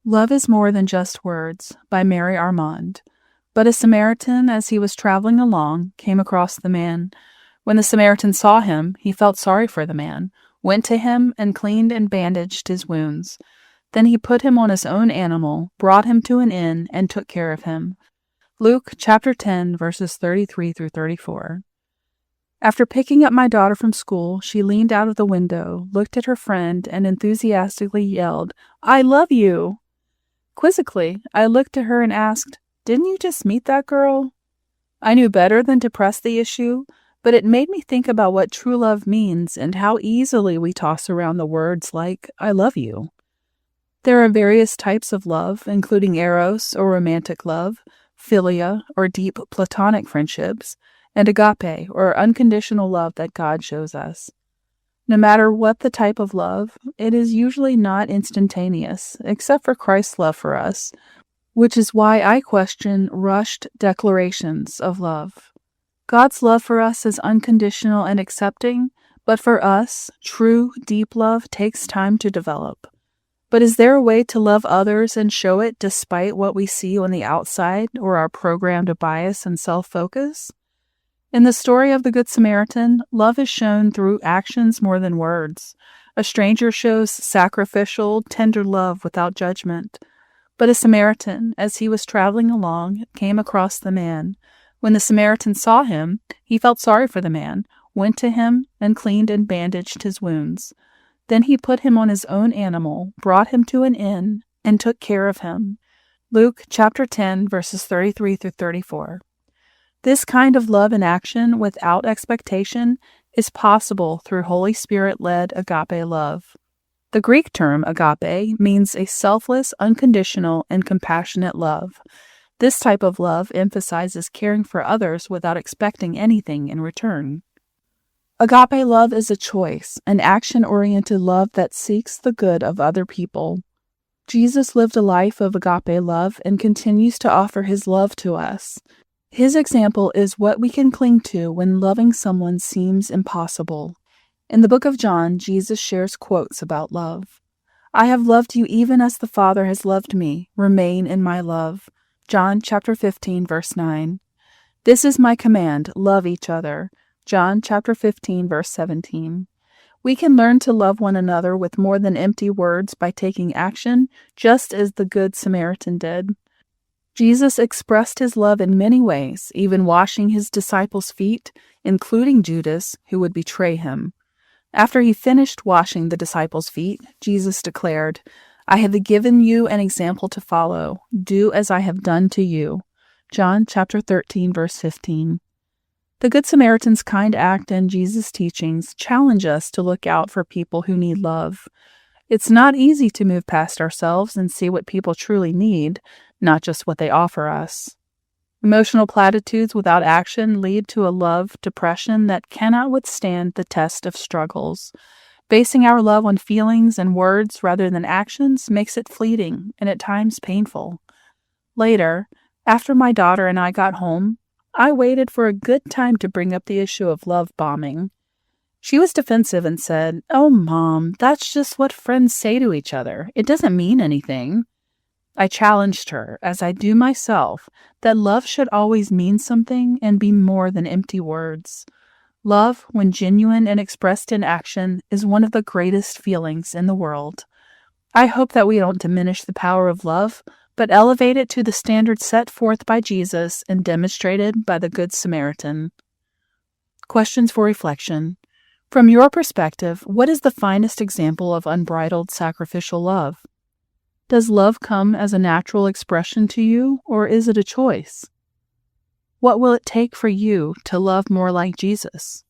Love is More Than Just Words by Mary Armand. But a Samaritan, as he was traveling along, came across the man. When the Samaritan saw him, he felt sorry for the man, went to him, and cleaned and bandaged his wounds. Then he put him on his own animal, brought him to an inn, and took care of him. Luke chapter 10, verses 33 through 34. After picking up my daughter from school, she leaned out of the window, looked at her friend, and enthusiastically yelled, "I love you!" Quizzically, I looked at her and asked, "Didn't you just meet that girl?" I knew better than to press the issue, but it made me think about what true love means and how easily we toss around the words like, "I love you." There are various types of love, including eros or romantic love, philia or deep platonic friendships, and agape or unconditional love that God shows us. No matter what the type of love, it is usually not instantaneous, except for Christ's love for us, which is why I question rushed declarations of love. God's love for us is unconditional and accepting, but for us, true, deep love takes time to develop. But is there a way to love others and show it despite what we see on the outside or our programmed bias and self-focus? In the story of the Good Samaritan, love is shown through actions more than words. A stranger shows sacrificial, tender love without judgment. But a Samaritan, as he was traveling along, came across the man. When the Samaritan saw him, he felt sorry for the man, went to him, and cleaned and bandaged his wounds. Then he put him on his own animal, brought him to an inn, and took care of him. Luke chapter 10, verses 33 through 34. This kind of love in action without expectation is possible through Holy Spirit-led agape love. The Greek term agape means a selfless, unconditional, and compassionate love. This type of love emphasizes caring for others without expecting anything in return. Agape love is a choice, an action-oriented love that seeks the good of other people. Jesus lived a life of agape love and continues to offer his love to us. His example is what we can cling to when loving someone seems impossible. In the book of John, Jesus shares quotes about love. "I have loved you even as the Father has loved me. Remain in my love." John chapter 15, verse 9. "This is my command, love each other." John chapter 15, verse 17. We can learn to love one another with more than empty words by taking action, just as the Good Samaritan did. Jesus expressed his love in many ways, even washing his disciples' feet, including Judas, who would betray him. After he finished washing the disciples' feet, Jesus declared, "I have given you an example to follow. Do as I have done to you." John chapter 13, verse 15. The Good Samaritan's kind act and Jesus' teachings challenge us to look out for people who need love. It's not easy to move past ourselves and see what people truly need, not just what they offer us. Emotional platitudes without action lead to a love depression that cannot withstand the test of struggles. Basing our love on feelings and words rather than actions makes it fleeting and at times painful. Later, after my daughter and I got home, I waited for a good time to bring up the issue of love bombing. She was defensive and said, "Oh, Mom, that's just what friends say to each other. It doesn't mean anything." I challenged her, as I do myself, that love should always mean something and be more than empty words. Love, when genuine and expressed in action, is one of the greatest feelings in the world. I hope that we don't diminish the power of love, but elevate it to the standard set forth by Jesus and demonstrated by the Good Samaritan. Questions for reflection. From your perspective, what is the finest example of unbridled sacrificial love? Does love come as a natural expression to you, or is it a choice? What will it take for you to love more like Jesus?